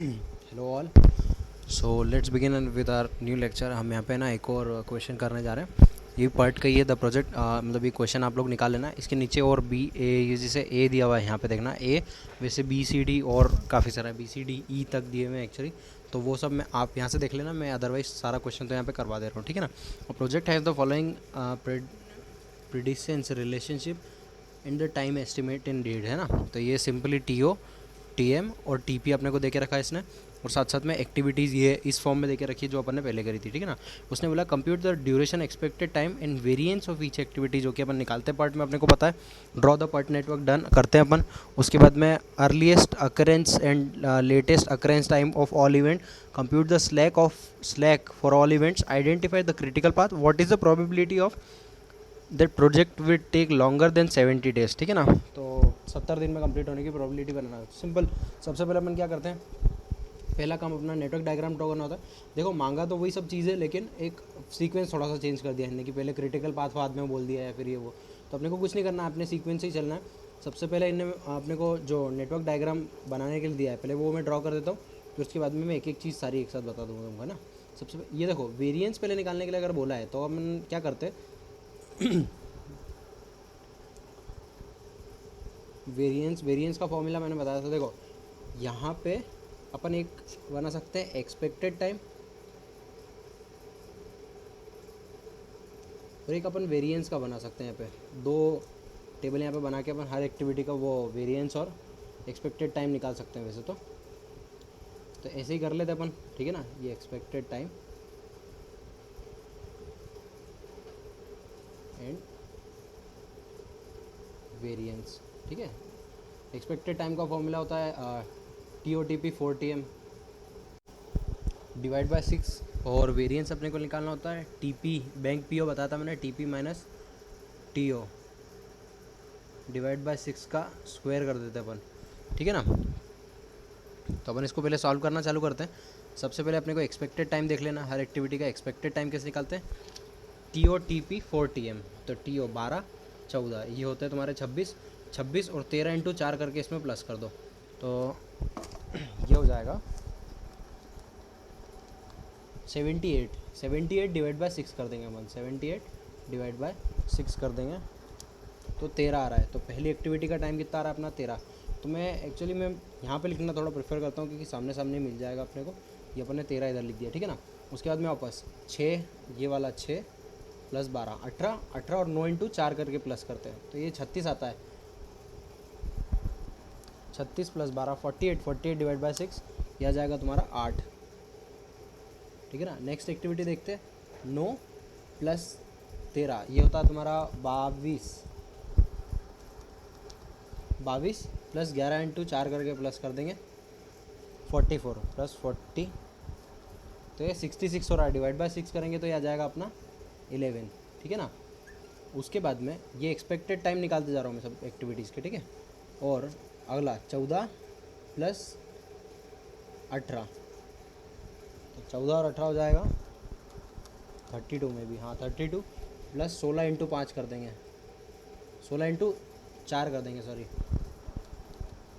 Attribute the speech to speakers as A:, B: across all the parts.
A: Hello all. So let's begin with our new lecture. हम यहाँ पे ना एक और क्वेश्चन करने जा रहे हैं। ये पार्ट का ही है द प्रोजेक्ट, मतलब ये क्वेश्चन आप लोग निकाल लेना। इसके नीचे और बी ए, ये जैसे ए दिया हुआ है यहाँ पे देखना ए, वैसे बी सी डी और काफ़ी सारा बी सी डी ई तक दिए हुए हैं एक्चुअली। तो वो सब मैं आप यहाँ से देख लेना, मैं अदरवाइज सारा क्वेश्चन तो यहाँ पे करवा दे रहा हूँ, ठीक है ना। Project has the following precedence relationship in the time estimate in date, है ना। तो ये simply T O, T M और टी पी अपने को दे के रखा है इसने, और साथ साथ में एक्टिविटीज़ ये इस फॉर्म में दे के रखी है जो अपन ने पहले करी थी, ठीक है ना। उसने बोला compute the duration expected time and variance of each activity, जो कि अपन निकालते पार्ट में अपने को पता है। Draw the PERT network done करते हैं अपन। उसके बाद में earliest occurrence and latest occurrence time of all event, compute the slack for all events, identify the critical path, what is the probability of that project will take longer than 70 days, ठीक है ना। तो 70 दिन में complete होने की probability बनाना simple. सबसे पहले अपन क्या करते हैं, पहला काम अपना नेटवर्क डायग्राम ड्रॉ करना होता है। देखो मांगा तो वही सब चीज़ें, लेकिन एक सीक्वेंस थोड़ा सा चेंज कर दिया है कि पहले क्रिटिकल पाथ बाद में बोल दिया है, फिर ये वो। तो अपने को कुछ नहीं करना है, अपने सीक्वेंस से ही चलना है। सबसे पहले इन्हें अपने को जो नेटवर्क डायग्राम बनाने के लिए दिया है, पहले वो मैं ड्रॉ कर देता हूँ, फिर उसके बाद में मैं एक एक चीज़ सारी एक साथ बता दूँगा तुमको, है ना। सबसे ये देखो वेरिएंस पहले निकालने के लिए अगर बोला है तो अपन क्या करते हैं, वेरिएंस का फॉर्मूला मैंने बताया था। देखो यहाँ पे अपन एक बना सकते हैं एक्सपेक्टेड टाइम, और एक अपन वेरिएंस का बना सकते हैं। यहाँ पे दो टेबल यहाँ पे बना के अपन हर एक्टिविटी का वो वेरिएंस और एक्सपेक्टेड टाइम निकाल सकते हैं वैसे तो ऐसे ही कर लेते अपन, ठीक है ना। ये एक्सपेक्टेड टाइम एंड वेरिएंस, ठीक है। एक्सपेक्टेड टाइम का फॉर्मूला होता है T O T P 4 TM divide by 6, और वेरिएंस अपने को निकालना होता है टी पी, बैंक पी ओ बताया था मैंने, T P minus T O divide by 6 का स्क्वायर कर देते हैं अपन, ठीक है ना। तो अपन इसको पहले सॉल्व करना चालू करते हैं। सबसे पहले अपने को एक्सपेक्टेड टाइम देख लेना, हर एक्टिविटी का एक्सपेक्टेड टाइम कैसे निकालते हैं। T O T P 4 TM, तो टी ओ 12 14, ये होते हैं तुम्हारे 26 26, और 13 इंटू 4 करके इसमें प्लस कर दो, तो ये हो जाएगा 78 डिवाइड बाय 6 कर देंगे अपन, 78 डिवाइड बाय 6 कर देंगे तो 13 आ रहा है। तो पहली एक्टिविटी का टाइम कितना आ रहा है अपना 13। तो मैं एक्चुअली मैं यहाँ पे लिखना थोड़ा प्रेफर करता हूँ, क्योंकि सामने सामने मिल जाएगा अपने को। ये अपन ने 13 इधर लिख दिया, ठीक है ना। उसके बाद में वापस 6, ये वाला 6 प्लस 12 18 18, और 9 इंटू 4 करके प्लस करते हैं तो ये 36 आता है। 36 प्लस 12 48, 48 डिवाइड बाय 6, यह आ जाएगा तुम्हारा 8, ठीक है ना। नेक्स्ट एक्टिविटी देखते हैं, 9 प्लस 13, ये होता है तुम्हारा 22 प्लस 11 इंटू 4 करके प्लस कर देंगे 44 प्लस 40, तो ये 66 हो रहा है। डिवाइड बाय 6 करेंगे तो ये आ जाएगा अपना 11, ठीक है ना। उसके बाद में ये एक्सपेक्टेड टाइम निकालते जा रहा हूँ मैं सब एक्टिविटीज़ के, ठीक है। और अगला 14 प्लस 18, तो 14 और 18 हो जाएगा 32 में भी, हाँ 32 प्लस 16 इंटू 5 कर देंगे, 16 इंटू 4 कर देंगे, sorry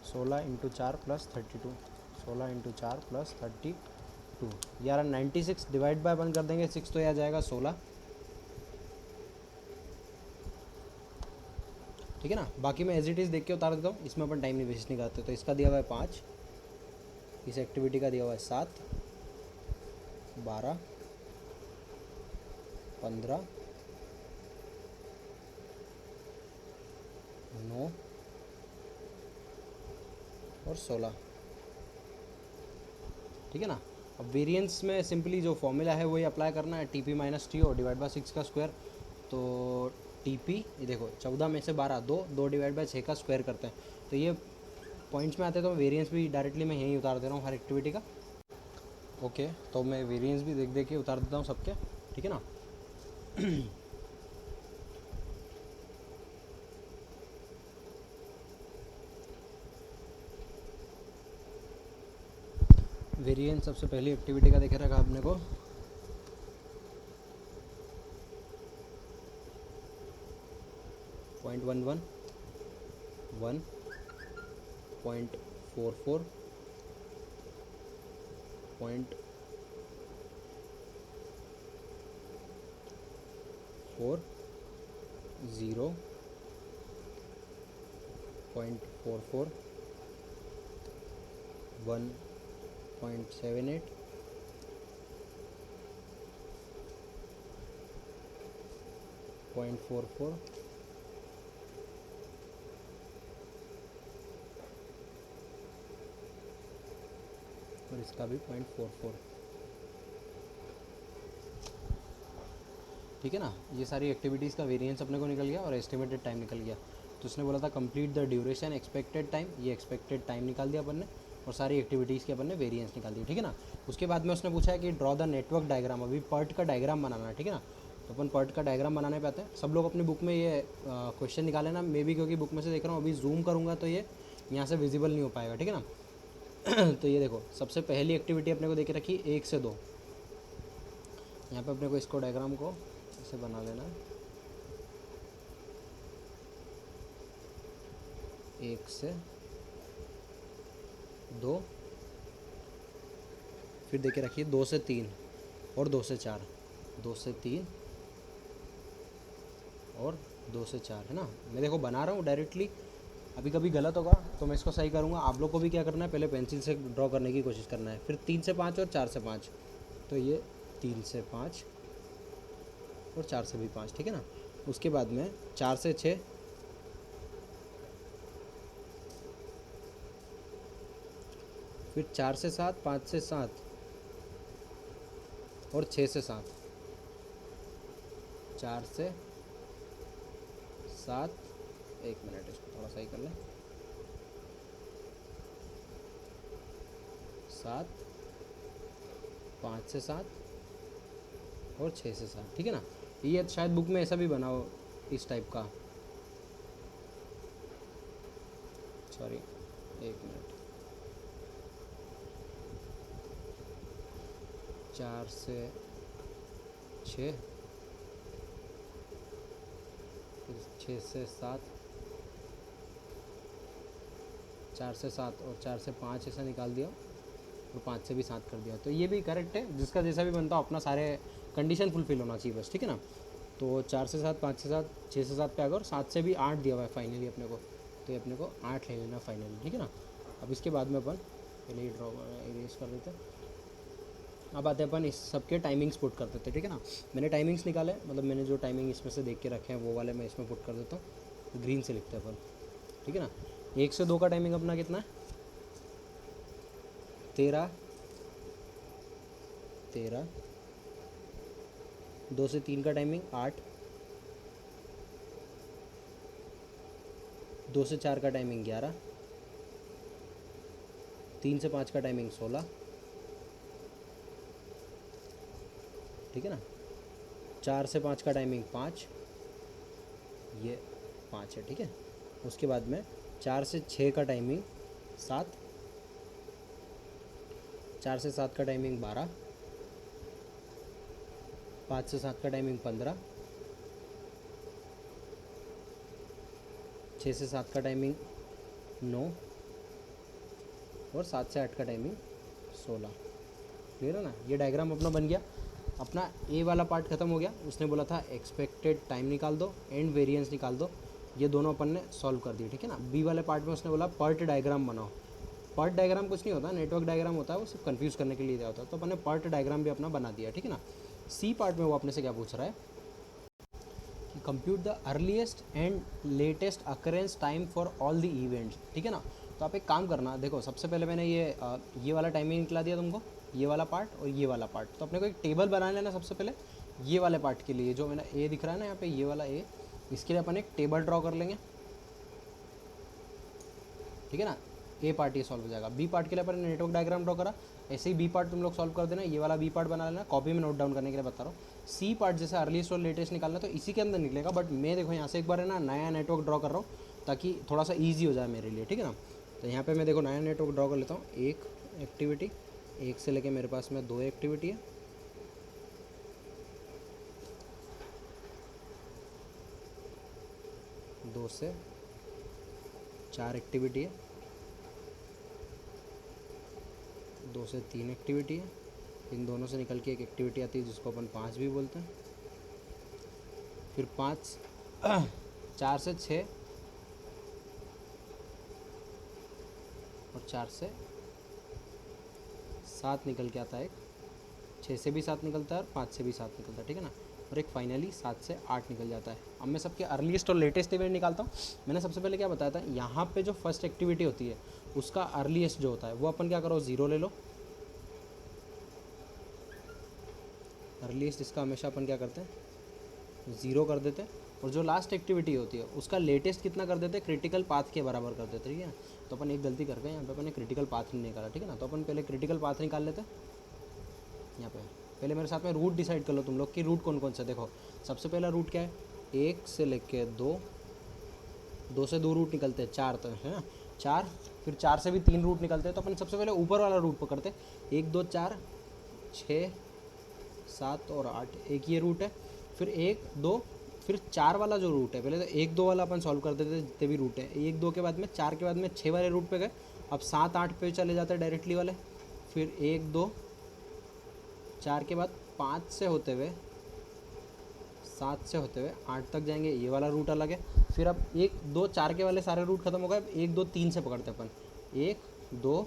A: 16 into 4 plus 32, 16 into 4 plus 32, यार 96 डिवाइड बाय 1 कर देंगे 6, तो यह आ जाएगा 16, ठीक है ना। बाकी मैं एज इट इज़ देख के उतार देता हूँ, इसमें अपन टाइम नहीं वेस्ट नहीं करते। तो इसका दिया हुआ है 5, इस एक्टिविटी का दिया हुआ है 7, 12, 15, 9 और 16, ठीक है ना। अब वेरिएंस में सिंपली जो फॉर्मूला है वही अप्लाई करना है, T P minus T O divide by 6 का स्क्वायर। तो टी पी, ये देखो 14 में से 12 2 डिवाइड बाय 6 का स्क्वायर करते हैं, तो ये पॉइंट्स में आते हैं। तो वेरिएंस भी डायरेक्टली मैं यहीं उतार दे रहा हूँ हर एक्टिविटी का, ओके। तो मैं वेरिएंस भी देख के उतार देता हूँ सबके, ठीक है ना। वेरिएंस सबसे पहली एक्टिविटी का देखे रखा अपने को, .11 1.44 0.40, 0.44, 1.78, 0.44, और इसका भी 0.44। ठीक है ना, ये सारी एक्टिविटीज़ का वेरिएंस अपने को निकल गया और एस्टिमेटेड टाइम निकल गया। तो उसने बोला था complete the duration expected time, ये एक्सपेक्टेड टाइम निकाल दिया अपन ने, और सारी एक्टिविटीज़ के अपन ने वेरिएंस निकाल दिया। ठीक है ना, उसके बाद में उसने पूछा है कि ड्रॉ द नेटवर्क डायग्राम, अभी पर्ट का डायग्राम बनाना है। ठीक है ना, तो अपन पर्ट का डायग्राम बनाने पे आते हैं। सब लोग अपनी बुक में ये क्वेश्चन निकाले ना, मे बी क्योंकि बुक में से देख रहा हूँ, अभी जूम करूँगा तो ये यहाँ से विजिबल नहीं हो पाएगा। ठीक है ना तो ये देखो, सबसे पहली एक्टिविटी अपने को देके रखी 1 से 2। यहाँ पे अपने को इसको डायग्राम को ऐसे बना लेना है, 1 से 2, फिर देखे रखिए 2 से 3 और 2 से 4, 2 से 3 और 2 से 4, है ना। मैं देखो बना रहा हूँ डायरेक्टली, अभी कभी गलत होगा तो मैं इसको सही करूँगा। आप लोग को भी क्या करना है, पहले पेंसिल से ड्रॉ करने की कोशिश करना है, फिर 3 से 5 और 4 से 5। तो ये 3 से 5 और 4 से भी 5, ठीक है ना। उसके बाद में 4 से 6, फिर 4 से 7, 5 से 7 और 6 से 7, 4 से 7, 1 मिनट इसको थोड़ा सही कर लें, 7, 5 से 7 और 6 से 7, ठीक है ना। ये शायद बुक में ऐसा भी बना हो इस टाइप का, सॉरी 1 मिनट, 4 से 6, फिर 6 से 7, 4 से 7 और 4 से 5 ऐसा निकाल दिया, और 5 से भी 7 कर दिया। तो ये भी करेक्ट है, जिसका जैसा भी बनता हो अपना सारे कंडीशन फुलफिल होना चाहिए बस, ठीक है ना। तो 4 से 7, 5 से 7, 6 से 7 पे आ गया, और 7 से भी 8 दिया हुआ है फाइनली अपने को, तो ये अपने को 8 ले लेना फाइनली, ठीक है ना। अब इसके बाद में अपन पहले ही ड्रॉ इरेज कर देते हैं। अब आते हैं अपन इस सब के टाइमिंग्स पुट कर देते हैं, ठीक है ना। मैंने टाइमिंग्स निकाले, मतलब मैंने जो टाइमिंग इसमें से देख के रखे हैं वो वाले मैं इसमें पुट कर देता हूँ। ग्रीन से लिखते हैं अपन, ठीक है ना। 1 से 2 का टाइमिंग अपना कितना है, 13, 13। 2 से 3 का टाइमिंग 8, 2 से 4 का टाइमिंग 11, 3 से 5 का टाइमिंग 16, ठीक है ना। 4 से 5 का टाइमिंग 5, ये 5 है, ठीक है। उसके बाद में 4 से 6 का टाइमिंग 7, 4 से 7 का टाइमिंग 12, 5 से 7 का टाइमिंग 15, 6 से 7 का टाइमिंग 9 और 7 से 8 का टाइमिंग 16। क्लियर है ना, ये डायग्राम अपना बन गया। अपना ए वाला पार्ट खत्म हो गया। उसने बोला था एक्सपेक्टेड टाइम निकाल दो, एंड वेरिएंस निकाल दो, ये दोनों अपन ने सॉल्व कर दिए, ठीक है ना। बी वाले पार्ट में उसने बोला पार्ट डायग्राम बनाओ। पार्ट डायग्राम कुछ नहीं होता, नेटवर्क डायग्राम होता है, वो सिर्फ कन्फ्यूज़ करने के लिए दिया होता है, तो अपन ने पार्ट डायग्राम भी अपना बना दिया, ठीक है ना। सी पार्ट में वो अपने से क्या पूछ रहा है कि compute the earliest and latest occurrence time for all the events, ठीक है ना। तो आप एक काम करना, देखो सबसे पहले मैंने ये वाला टाइमिंग निकला दिया तुमको, ये वाला पार्ट और ये वाला पार्ट। तो अपने को एक टेबल बना लेना सबसे पहले ये वाले पार्ट के लिए, जो मैंने ए दिख रहा है ना यहाँ पे, ये वाला ए, इसके लिए अपन एक टेबल ड्रॉ कर लेंगे, ठीक है ना। ए पार्ट ये सॉल्व हो जाएगा। बी पार्ट के लिए अपन ने नेटवर्क डायग्राम ड्रॉ करा, ऐसे ही बी पार्ट तुम लोग सॉल्व कर देना, ये वाला बी पार्ट बना लेना, कॉपी में नोट डाउन करने के लिए बता रहा हूँ। सी पार्ट जैसे अर्लीस्ट और लेटेस्ट निकालना, तो इसी के अंदर निकलेगा, बट मैं देखो यहाँ से एक बार है ना नया नेटवर्क ड्रॉ कर रहा हूँ ताकि थोड़ा सा ईजी हो जाए मेरे लिए, ठीक है ना। तो यहाँ पर मैं देखो नया नेटवर्क ड्रॉ कर लेता हूँ। एक एक्टिविटी, 1 से लेके मेरे पास में 2 एक्टिविटी है, 2 से 4 एक्टिविटी है, 2 से 3 एक्टिविटी है, इन दोनों से निकल के एक एक्टिविटी आती है जिसको अपन 5 भी बोलते हैं। फिर 5 4 से 6 और 4 से 7 निकल के आता है, 6 से भी 7 निकलता है और 5 से भी 7 निकलता है, ठीक है ना। और एक फाइनली 7 से 8 निकल जाता है। अब मैं सबके अर्लीस्ट और लेटेस्ट इवेंट निकालता हूँ। मैंने सबसे पहले क्या बताया था, यहाँ पे जो फर्स्ट एक्टिविटी होती है उसका अर्लीस्ट जो होता है वो अपन क्या करो, 0 ले लो। अर्लीस्ट इसका हमेशा अपन क्या करते हैं, 0 कर देते हैं। और जो लास्ट एक्टिविटी होती है उसका लेटेस्ट कितना कर देते हैं, क्रिटिकल पाथ के बराबर कर देते हैं, ठीक है। तो अपन एक गलती कर गए, यहाँ पे अपन ने क्रिटिकल पाथ नहीं निकाला, ठीक है ना। तो अपन पहले क्रिटिकल पाथ निकाल लेते हैं। यहाँ पे पहले मेरे साथ में रूट डिसाइड कर लो तुम लोग कि रूट कौन कौन सा। देखो सबसे पहला रूट क्या है, 1 से लेके 2, 2 से 2 रूट निकलते हैं, 4 तो है ना, 4। फिर 4 से भी 3 रूट निकलते हैं। तो अपन सबसे पहले ऊपर वाला रूट पकड़ते हैं, 1 2 4 6 7 और 8, एक ये रूट है। फिर 1 2 फिर 4 वाला जो रूट है, पहले तो 1 2 वाला अपन सॉल्व कर देते थे जितने भी रूट है, 1 2 के बाद में 4 के बाद में 6 वाले रूट पे गए। अब 7 8 पे चले जाते हैं डायरेक्टली वाले। फिर 1 2 4 के बाद 5 से होते हुए 7 से होते हुए 8 तक जाएंगे, ये वाला रूट अलग है। फिर अब 1 2 4 के वाले सारे रूट खत्म हो गए। अब 1 2 3 से पकड़ते अपन, 1 2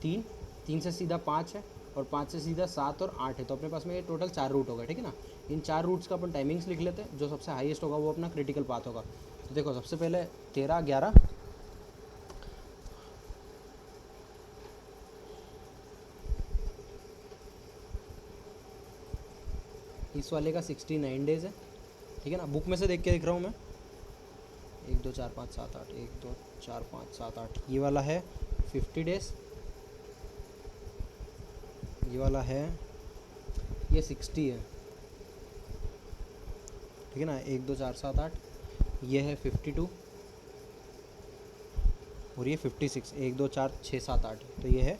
A: 3, 3 से सीधा 5 है और 5 से सीधा 7 और 8 है। तो अपने पास में ये टोटल 4 रूट हो गए, ठीक है ना। इन 4 रूट्स का अपन टाइमिंग्स लिख लेते हैं, जो सबसे हाईएस्ट होगा वो अपना क्रिटिकल पाथ होगा। तो देखो सबसे पहले 13 11, इस वाले का 69 डेज है, ठीक है ना। बुक में से देख के दिख रहा हूँ मैं, 1 2 4 5 7 8, 1 2 4 5 7 8, ये वाला है 50 डेज, ये वाला है ये 60 है, ठीक है ना। 1 2 4 7 8, ये है 52 और ये 56, 1 2 4 6 7 8, तो ये है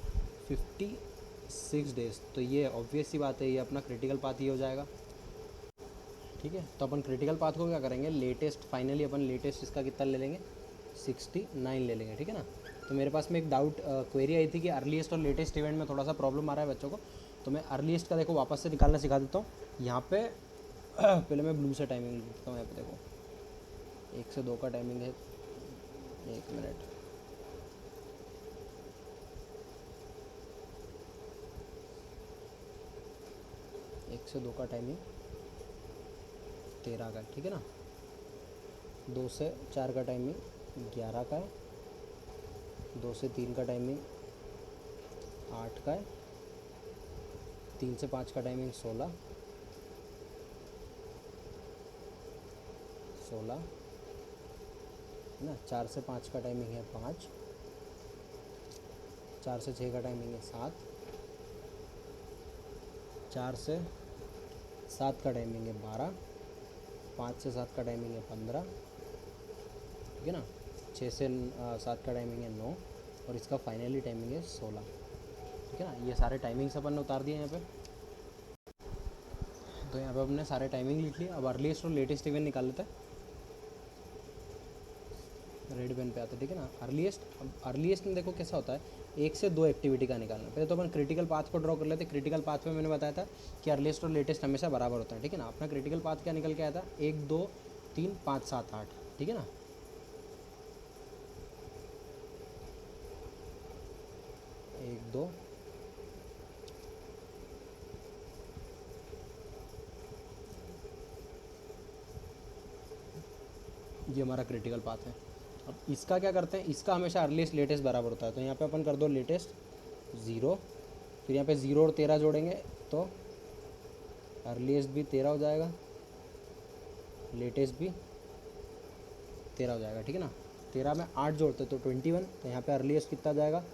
A: 56 डेज। तो ये ऑब्वियस सी बात है, ये अपना क्रिटिकल पाथ ही हो जाएगा, ठीक है। तो अपन क्रिटिकल पाथ को क्या करेंगे, लेटेस्ट, फाइनली अपन लेटेस्ट इसका कितना ले लेंगे, 69 ले लेंगे, ठीक है ना। तो मेरे पास में एक डाउट क्वेरी आई थी कि अर्लीस्ट और लेटेस्ट इवेंट में थोड़ा सा प्रॉब्लम आ रहा है बच्चों को। तो मैं अर्लीस्ट का देखो वापस से निकालना सिखा देता हूँ। यहाँ पे पहले मैं ब्लू से टाइमिंग लिखता हूँ। यहाँ पे देखो 1 से 2 का टाइमिंग है, 1 मिनट, एक से 2 का टाइमिंग 13 का है, ठीक है ना। 2 से 4 का टाइमिंग 11 का है, 2 से 3 का टाइमिंग 8 का है, 3 से 5 का टाइमिंग 16 है ना, 4 से 5 का टाइमिंग है 5, 4 से 6 का टाइमिंग है 7, 4 से 7 का टाइमिंग है 12, 5 से 7 का टाइमिंग है 15, ठीक है ना। 6 से 7 का टाइमिंग है 9 और इसका फाइनली टाइमिंग है 16, ठीक है ना। ये सारे टाइमिंग्स अपन ने उतार दिए यहाँ पे। तो यहाँ पे हमने सारे टाइमिंग लिख लिए। अब अर्लीस्ट और लेटेस्ट इवेंट निकाल लेते हैं। रेड पेन पे आते, ठीक है ना। अर्लीस्ट में देखो कैसा होता है, 1 से 2 एक्टिविटी का निकालना। पहले तो अपन क्रिटिकल पाथ को ड्रॉ कर लेते हैं। क्रिटिकल पाथ में मैंने बताया था कि अर्लीस्ट और लेटेस्ट हमेशा बराबर होता है, ठीक है ना। अपना क्रिटिकल पाथ क्या निकल के आया था, 1 2 3 5 7 8, ठीक है ना। एक दो ये हमारा क्रिटिकल पाथ है। अब इसका क्या करते हैं, इसका हमेशा अर्लीस्ट लेटेस्ट बराबर होता है। तो यहाँ पे अपन कर दो लेटेस्ट 0, फिर यहाँ पे 0 और 13 जोड़ेंगे तो अर्लीस्ट भी 13 हो जाएगा, लेटेस्ट भी 13 हो जाएगा, ठीक है ना। 13 में 8 जोड़ते तो 21, तो यहाँ पे अर्लीस्ट कितना जाएगा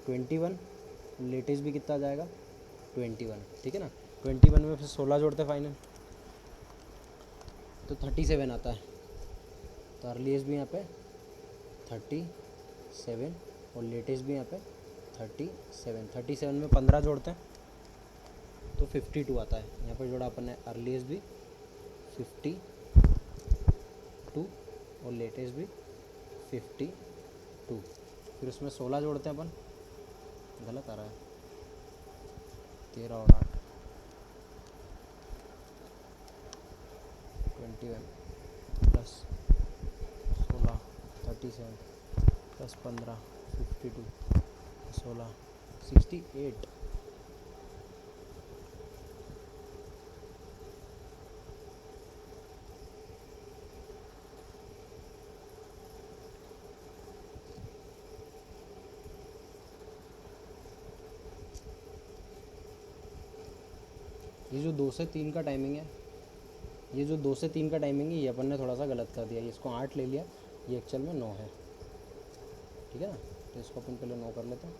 A: 21, लेटेस्ट भी कितना जाएगा 21, ठीक है ना। 21 में फिर 16 जोड़ते फाइनल तो 37 आता है। तो अर्लीस्ट भी यहाँ पे 37 और लेटेस्ट भी यहाँ पे 37 में 15 जोड़ते हैं तो 52 आता है। यहाँ पर जोड़ा अपन ने अर्लीस्ट भी 52 और लेटेस्ट भी 52, फिर उसमें 16 जोड़ते हैं अपन, गलत आ रहा है, 13 और 8 21 प्लस 16 37 प्लस 15 52 16 68। ये जो 2 से 3 का टाइमिंग है, ये जो 2 से 3 का टाइमिंग है, ये अपन ने थोड़ा सा गलत कर दिया। इसको 8 ले लिया, ये एक्चुअल में 9 है, ठीक है ना। तो इसको अपन पहले 9 कर लेते हैं।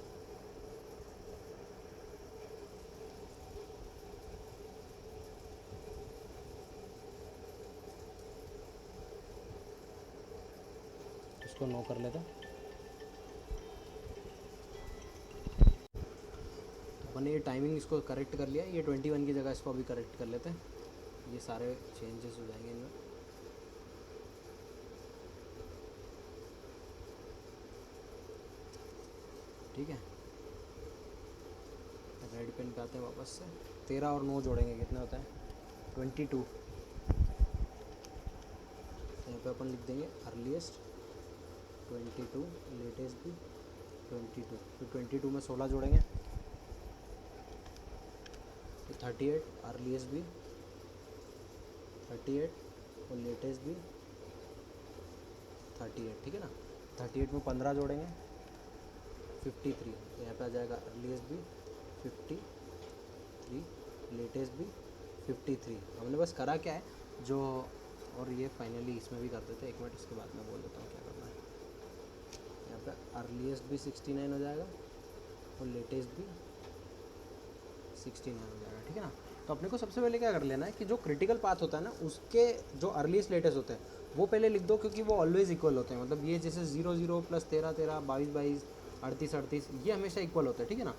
A: इसको 9 कर लेते हैं। अपन ये टाइमिंग इसको करेक्ट कर लिया। ये 21 की जगह इसको अभी करेक्ट कर लेते हैं। ये सारे चेंजेस हो जाएंगे इनमें। ठीक है, रेड पेन पे आते हैं वापस से। 13 और 9 जोड़ेंगे, कितना होता है 22। यहाँ पे अपन लिख देंगे अर्लीस्ट 22, लेटेस्ट भी 22। फिर 22 में 16 जोड़ेंगे तो 38, अर्लीस्ट भी 38 और लेटेस्ट भी 38, ठीक है ना। 38 में 15 जोड़ेंगे 53। तो यहाँ पे आ जाएगा अर्लीस्ट भी 53, लेटेस्ट भी 53। हमने बस करा क्या है जो, और ये फाइनली इसमें भी कर देते हैं। एक मिनट, इसके बाद मैं बोल देता हूँ क्या करना है। यहाँ पे अर्लीस्ट भी 69 हो जाएगा और लेटेस्ट भी 69 हो जाएगा, ठीक है ना। तो अपने को सबसे पहले क्या कर लेना है कि जो क्रिटिकल पाथ होता है ना, उसके जो अर्लीस्ट लेटेस्ट होते हैं वो पहले लिख दो, क्योंकि वो ऑलवेज इक्वल होते हैं। मतलब ये जैसे 0 0 प्लस 13 13 22 22 38 38, ये हमेशा इक्वल होता है, ठीक है ना।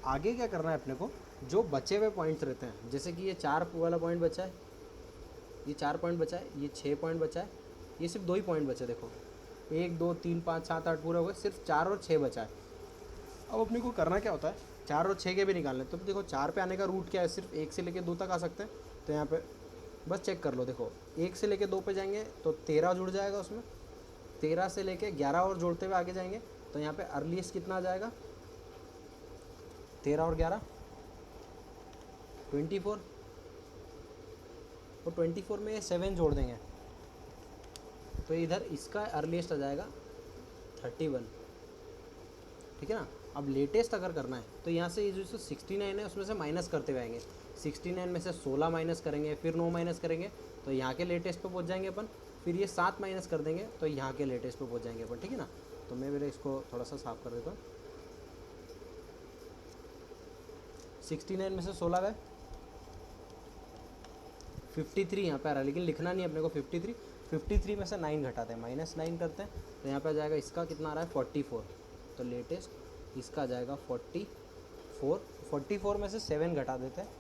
A: आगे क्या करना है अपने को, जो बचे हुए पॉइंट्स रहते हैं, जैसे कि ये 4 वाला पॉइंट बचा है, ये 4 पॉइंट बचा है, ये 6 पॉइंट बचा है, ये सिर्फ 2 ही पॉइंट बचे। देखो 1 2 3 5 7 8 पूरे हो गए, सिर्फ 4 और 6 बचा है। अब अपने को करना क्या होता है, 4 और 6 के भी निकालने। तो देखो 4 पे आने का रूट क्या है, सिर्फ 1 से लेके 2 तक आ सकते हैं। तो यहाँ पे बस चेक कर लो, देखो 1 से लेके 2 पे जाएंगे तो 13 जुड़ जाएगा उसमें। 13 से लेके 11 और जोड़ते हुए आगे जाएंगे तो यहाँ पे अर्लीस्ट कितना आ जाएगा, 13 और 11 24, और 24 में 7 जोड़ देंगे तो इधर इसका अर्लीस्ट आ जाएगा 31, ठीक है ना। अब लेटेस्ट अगर करना है तो यहाँ से ये जो 69 है उसमें से माइनस करते हुए आएंगे। 69 में से 16 माइनस करेंगे, फिर 9 माइनस करेंगे तो यहाँ के लेटेस्ट पे पहुँच जाएंगे अपन। फिर ये 7 माइनस कर देंगे तो यहाँ के लेटेस्ट पे पहुँच जाएंगे अपन, ठीक है ना। तो मैं मेरे इसको थोड़ा सा साफ कर देता हूँ। 69 में से 16 गए, 53 यहाँ पे आ रहा है, लेकिन लिखना नहीं अपने को 53। 53 में से 9 घटाते हैं, -9 करते हैं तो यहाँ पे आ जाएगा इसका कितना आ रहा है 44। तो लेटेस्ट इसका आ जाएगा 44। 44 में से 7 घटा देते हैं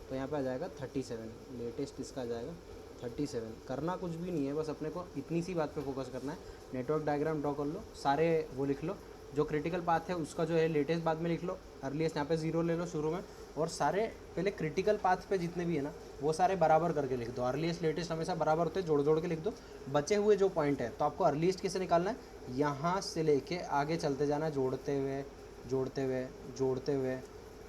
A: तो यहाँ पे आ जाएगा 37। लेटेस्ट इसका आ जाएगा 37। करना कुछ भी नहीं है, बस अपने को इतनी सी बात पे फोकस करना है। नेटवर्क डायग्राम ड्रॉ कर लो, सारे वो लिख लो, जो क्रिटिकल पाथ है उसका जो है लेटेस्ट बाद में लिख लो, अर्लीस्ट यहाँ पे 0 ले लो शुरू में, और सारे पहले क्रिटिकल पाथ पे जितने भी है ना वो सारे बराबर करके लिख दो। अर्लीस्ट लेटेस्ट हमेशा बराबर होते हैं, जोड़ जोड़ के लिख दो। बचे हुए जो पॉइंट है तो आपको अर्लीस्ट कैसे निकालना है, यहाँ से लेके आगे चलते जाना है, जोड़ते हुए जोड़ते हुए जोड़ते हुए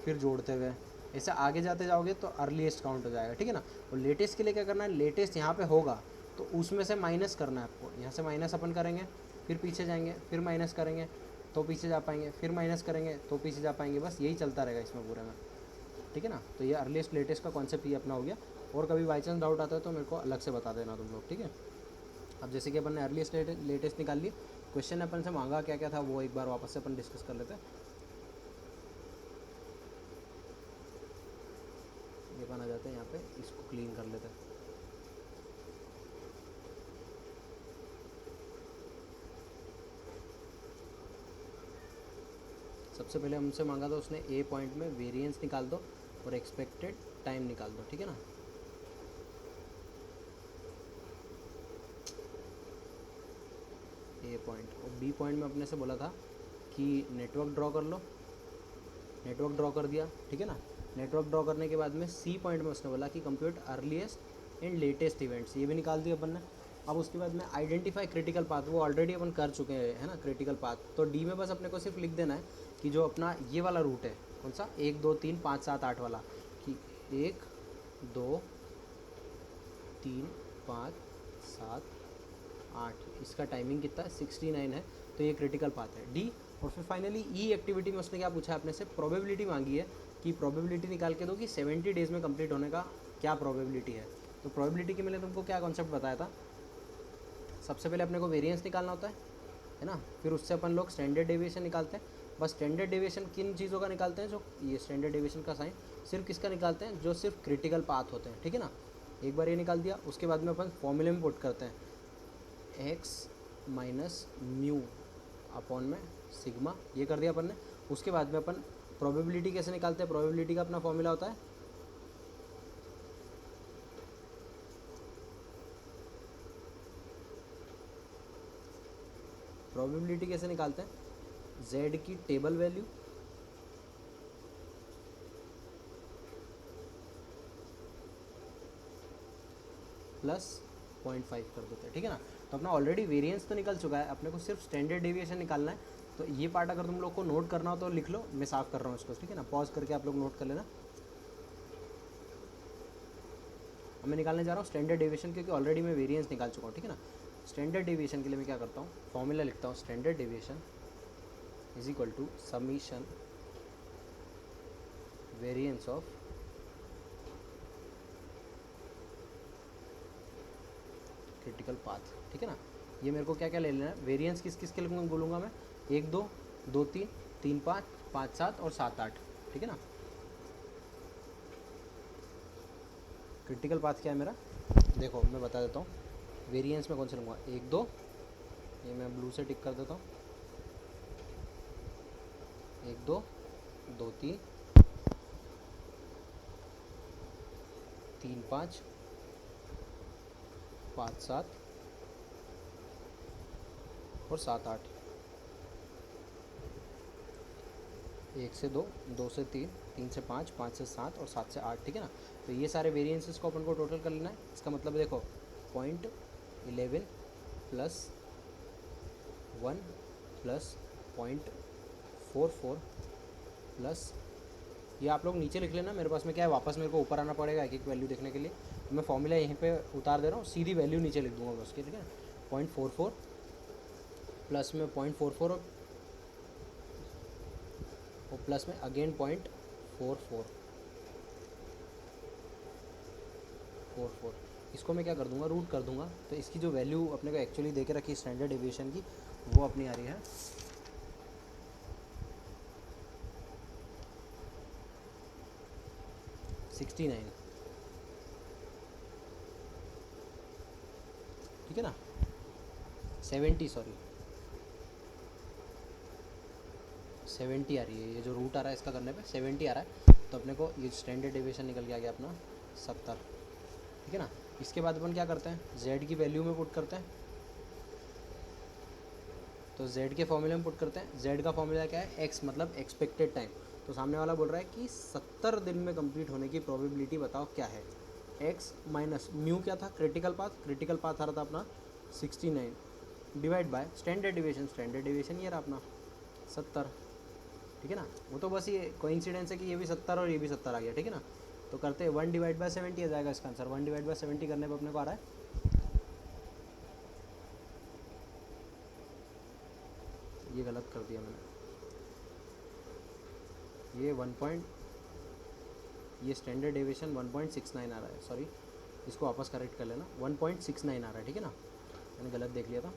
A: फिर जोड़ते हुए, ऐसे आगे जाते जाओगे तो अर्लीस्ट काउंट हो जाएगा, ठीक है ना। और लेटेस्ट के लिए क्या करना है, लेटेस्ट यहाँ पे होगा तो उसमें से माइनस करना है आपको। यहाँ से माइनस अपन करेंगे, फिर पीछे जाएंगे, फिर माइनस करेंगे तो पीछे जा पाएंगे, फिर माइनस करेंगे तो पीछे जा पाएंगे। बस यही चलता रहेगा इसमें पूरे में, ठीक है ना। तो ये अर्लीस्ट लेटेस्ट का कॉन्सेप्ट ये अपना हो गया। और कभी बाई चांस डाउट आता है तो मेरे को अलग से बता देना तुम लोग, ठीक है। अब जैसे कि अपन ने अर्लीस्ट लेटेस्ट निकाल लिए, क्वेश्चन अपन से मांगा क्या क्या था वो एक बार वापस से अपन डिस्कस कर लेते हैं। ये अपन आ जाते हैं यहाँ पे, इसको क्लीन कर लेते हैं। सबसे पहले हमसे मांगा था उसने ए पॉइंट में वेरिएंस निकाल दो और एक्सपेक्टेड टाइम निकाल दो, ठीक है ना। ए पॉइंट और बी पॉइंट में अपने से बोला था कि नेटवर्क ड्रॉ कर लो, नेटवर्क ड्रॉ कर दिया, ठीक है ना। नेटवर्क ड्रॉ करने के बाद में सी पॉइंट में उसने बोला कि compute earliest and latest events, ये भी निकाल दिया अपन ने। अब उसके बाद में आइडेंटिफाई क्रिटिकल पाथ, वो ऑलरेडी अपन कर चुके हैं है ना क्रिटिकल पाथ। तो डी में बस अपने को सिर्फ लिख देना है कि जो अपना ये वाला रूट है कौन सा 1 2 3 5 7 8 वाला, कि 1 2 3 5 7 8, इसका टाइमिंग कितना है 69 है, तो ये क्रिटिकल पाथ है डी। और फिर फाइनली ई एक्टिविटी में उसने क्या पूछा है अपने से, प्रोबेबिलिटी मांगी है कि प्रोबेबिलिटी निकाल के दो कि 70 डेज़ में कंप्लीट होने का क्या प्रोबेबिलिटी है। तो प्रोबेबिलिटी के मैंने तुमको क्या कॉन्सेप्ट बताया था, सबसे पहले अपने को वेरिएंस निकालना होता है ना, फिर उससे अपन लोग स्टैंडर्ड डेविएशन निकालते हैं। बस स्टैंडर्ड डेविएशन किन चीज़ों का निकालते हैं, जो ये स्टैंडर्ड डेविएशन का साइन सिर्फ किसका निकालते हैं, जो सिर्फ क्रिटिकल पाथ होते हैं, ठीक है ना। एक बार ये निकाल दिया, उसके बाद में अपन फॉर्मूले में पुट करते हैं x माइनस म्यू अपॉन में सिग्मा, ये कर दिया अपन ने। उसके बाद में अपन प्रोबेबिलिटी कैसे निकालते हैं, प्रोबेबिलिटी का अपना फॉर्मूला होता है प्रोबेबिलिटी कैसे निकालते हैं, z की टेबल वैल्यू प्लस 0.5 कर देते हैं, ठीक है ना। तो अपना ऑलरेडी वेरिएंस तो निकल चुका है, अपने को सिर्फ स्टैंडर्ड डेविएशन निकालना है। तो ये पार्ट अगर तुम लोग को नोट करना हो तो लिख लो, मैं साफ कर रहा हूँ इसको, ठीक है ना। पॉज करके आप लोग नोट कर लेना। अब मैं निकालने जा रहा हूँ स्टैंडर्ड डेविएशन, क्योंकि ऑलरेडी मैं वेरिएंस निकाल चुका हूँ, ठीक है ना। स्टैंडर्ड डेविएशन के लिए मैं क्या करता हूँ, फॉर्मूला लिखता हूँ, standard deviation is equal to summation variance of critical path, ठीक है ना। ये मेरे को क्या क्या ले लेना है, वेरिएंस किस किस के लिए बोलूँगा मैं, 1 2 2 3 3 5 5 7 और 7 8, ठीक है ना। क्रिटिकल पाथ क्या है मेरा, देखो मैं बता देता हूँ। वेरिएंस में कौन से लूँगा, 1 2, ये मैं ब्लू से टिक कर देता हूँ, 1 2 2 3 3 5 5 7 और 7 8, 1 से 2 2 से 3 3 से 5 5 से 7 और 7 से 8, ठीक है ना। तो ये सारे वेरिएंसेस को अपन को टोटल कर लेना है। इसका मतलब देखो 0.11 प्लस 1 प्लस 0.44 प्लस, ये आप लोग नीचे लिख लेना, मेरे पास में क्या है, वापस मेरे को ऊपर आना पड़ेगा एक एक वैल्यू देखने के लिए। तो मैं फॉर्मूला यहीं पे उतार दे रहा हूँ, सीधी वैल्यू नीचे लिख दूंगा उसके, ठीक है। 0.44 प्लस में 0.44 और प्लस में अगेन 0.44, इसको मैं क्या कर दूंगा, रूट कर दूंगा। तो इसकी जो वैल्यू अपने को एक्चुअली दे के रखी स्टैंडर्ड डेविएशन की, वो अपनी आ रही है 69, ठीक है ना। 70 सॉरी 70 आ रही है, ये जो रूट आ रहा है इसका करने पे 70 आ रहा है। तो अपने को ये स्टैंडर्ड डेविएशन निकल के आ गया अपना 70, ठीक है ना। इसके बाद अपन क्या करते हैं, z की वैल्यू में पुट करते हैं। तो z के फॉर्मूले में पुट करते हैं। z का फॉर्मूला क्या है, x मतलब एक्सपेक्टेड टाइम। तो सामने वाला बोल रहा है कि 70 दिन में कंप्लीट होने की प्रोबेबिलिटी बताओ क्या है। x माइनस म्यू क्या था, क्रिटिकल पाथ, क्रिटिकल पाथ आ रहा था अपना 69 divide by standard deviation, standard deviation ये रहा अपना 70, ठीक है ना। वो तो बस ये कोइंसिडेंस है कि ये भी 70 और ये भी 70 आ गया, ठीक है ना। तो करते हैं 1 डिवाइड बाय 70 आ जाएगा इसका आंसर। 1 डिवाइड बाय 70 करने पर अपने को आ रहा है, ये गलत कर दिया मैंने, ये 1 ये स्टैंडर्ड डेविएशन 1.69 आ रहा है, सॉरी इसको वापस करेक्ट कर लेना, 1.69 आ रहा है, ठीक है ना। मैंने गलत देख लिया था,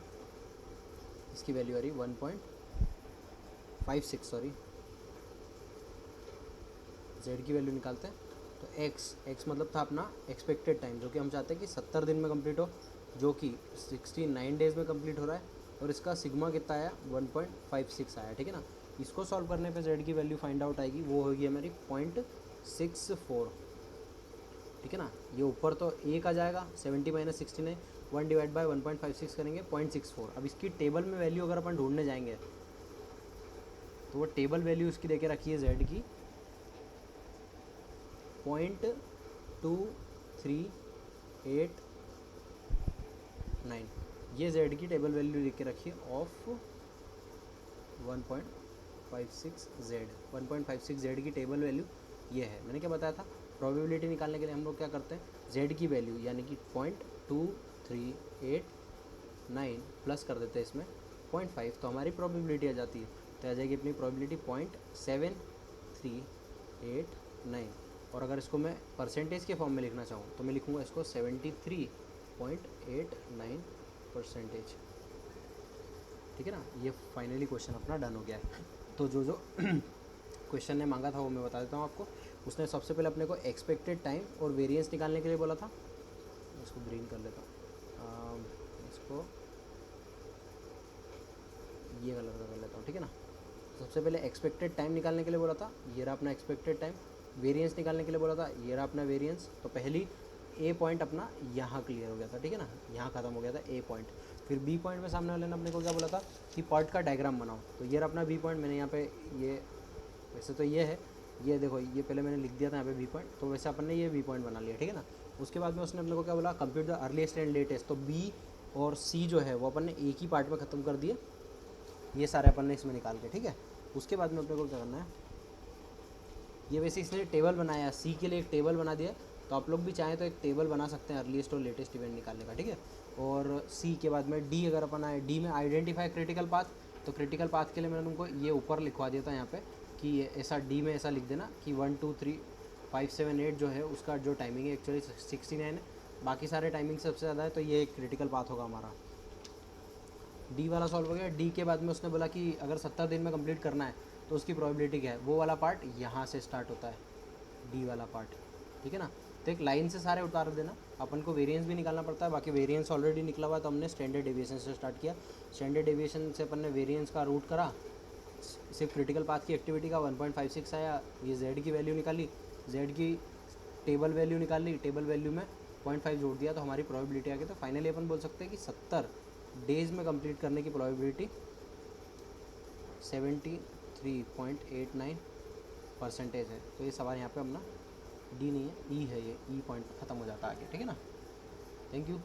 A: इसकी वैल्यू आ रही 1.56, सॉरी z की वैल्यू निकालते हैं। तो x मतलब था अपना एक्सपेक्टेड टाइम, जो कि हम चाहते हैं कि 70 दिन में कंप्लीट हो, जो कि 69 डेज़ में कंप्लीट हो रहा है। और इसका सिग्मा कितना आया, 1.56 आया, ठीक है ना। इसको सॉल्व करने पे z की वैल्यू फाइंड आउट आएगी, वो होगी हमारी 0.64, ठीक है ना। ये ऊपर तो 1 आ जाएगा, 70 माइनस 69, 1 डिवाइड बाय 1.56 करेंगे 0.64। अब इसकी टेबल में वैल्यू अगर अपन ढूंढने जाएंगे तो वो टेबल वैल्यू इसकी देके रखी है z की 0.2389, ये z की टेबल वैल्यू लिख के रखिए ऑफ 1.56z। 1.56z की टेबल वैल्यू ये है। मैंने क्या बताया था, प्रोबेबिलिटी निकालने के लिए हम लोग क्या करते हैं, z की वैल्यू यानी कि 0.2389 प्लस कर देते हैं इसमें 0.5, तो हमारी प्रोबेबिलिटी आ जाती है। तो आ जाएगी अपनी प्रोबेबिलिटी 0.7389। और अगर इसको मैं परसेंटेज के फॉर्म में लिखना चाहूँ तो मैं लिखूँगा इसको 73.89%। ठीक है ना। ये फाइनली क्वेश्चन अपना डन हो गया है। तो जो क्वेश्चन ने मांगा था वो मैं बता देता हूँ आपको। उसने सबसे पहले अपने को एक्सपेक्टेड टाइम और वेरिएंस निकालने के लिए बोला था। इसको ग्रीन कर लेता हूँ, इसको ये कलर का कर लेता हूँ, ठीक है ना। सबसे पहले एक्सपेक्टेड टाइम निकालने के लिए बोला था, ये रहा अपना एक्सपेक्टेड टाइम। वेरिएंस निकालने के लिए बोला था, ये रहा अपना वेरिएंस। तो पहली ए पॉइंट अपना यहाँ क्लियर हो गया था, ठीक है ना, यहाँ ख़त्म हो गया था ए पॉइंट। फिर बी पॉइंट में सामने वाले ने अपने को क्या बोला था कि पार्ट का डायग्राम बनाओ। तो ये रहा अपना बी पॉइंट। मैंने यहाँ पे ये, वैसे तो ये है, ये देखो ये पहले मैंने लिख दिया था यहाँ पे बी पॉइंट, तो वैसे अपन ने ये बी पॉइंट बना लिया, ठीक है ना। उसके बाद में उसने अपने को क्या बोला, compute the earliest and latest. तो बी और सी जो है वो अपन ने एक ही पार्ट में ख़त्म कर दिए, ये सारे अपन ने इसमें निकाल के, ठीक है। उसके बाद में अपने को क्या करना है, ये वैसे इसने टेबल बनाया, सी के लिए एक टेबल बना दिया। तो आप लोग भी चाहें तो एक टेबल बना सकते हैं अर्लीस्ट और लेटेस्ट इवेंट निकालने का, ठीक है। और सी के बाद में डी अगर अपन आए, डी में आइडेंटिफाई क्रिटिकल पाथ। तो क्रिटिकल पाथ के लिए मैंने तुमको ये ऊपर लिखवा दिया था यहाँ पे कि ऐसा डी में ऐसा लिख देना कि 1 2 3 5 7 8 जो है उसका जो टाइमिंग है एक्चुअली 69 है, बाकी सारे टाइमिंग सबसे ज़्यादा है, तो ये एक क्रिटिकल पाथ होगा हमारा। डी वाला सॉल्व हो गया। डी के बाद में उसने बोला कि अगर 70 दिन में कंप्लीट करना है तो उसकी प्रोबेबिलिटी क्या है, वो वाला पार्ट यहाँ से स्टार्ट होता है, डी वाला पार्ट, ठीक है ना। तो एक लाइन से सारे उतार देना। अपन को वेरिएंस भी निकालना पड़ता है, बाकी वेरिएंस ऑलरेडी निकला हुआ, तो हमने स्टैंडर्ड डेविएशन से स्टार्ट किया। स्टैंडर्ड डेविएशन से अपन ने वेरिएंस का रूट करा, सिर्फ क्रिटिकल पाथ की एक्टिविटी का 1.56 आया। ये जेड की वैल्यू निकाली, जेड की टेबल वैल्यू निकाली, टेबल वैल्यू में 0.5 जोड़ दिया, तो हमारी प्रोबेबिलिटी आ गई। तो फाइनली अपन बोल सकते हैं कि 70 डेज़ में कंप्लीट करने की प्रोबेबिलिटी 73.89% है। तो ये सवाल यहाँ पे अपना डी नहीं है, ई है, ये ई पॉइंट ख़त्म हो जाता है आगे, ठीक है ना। Thank you.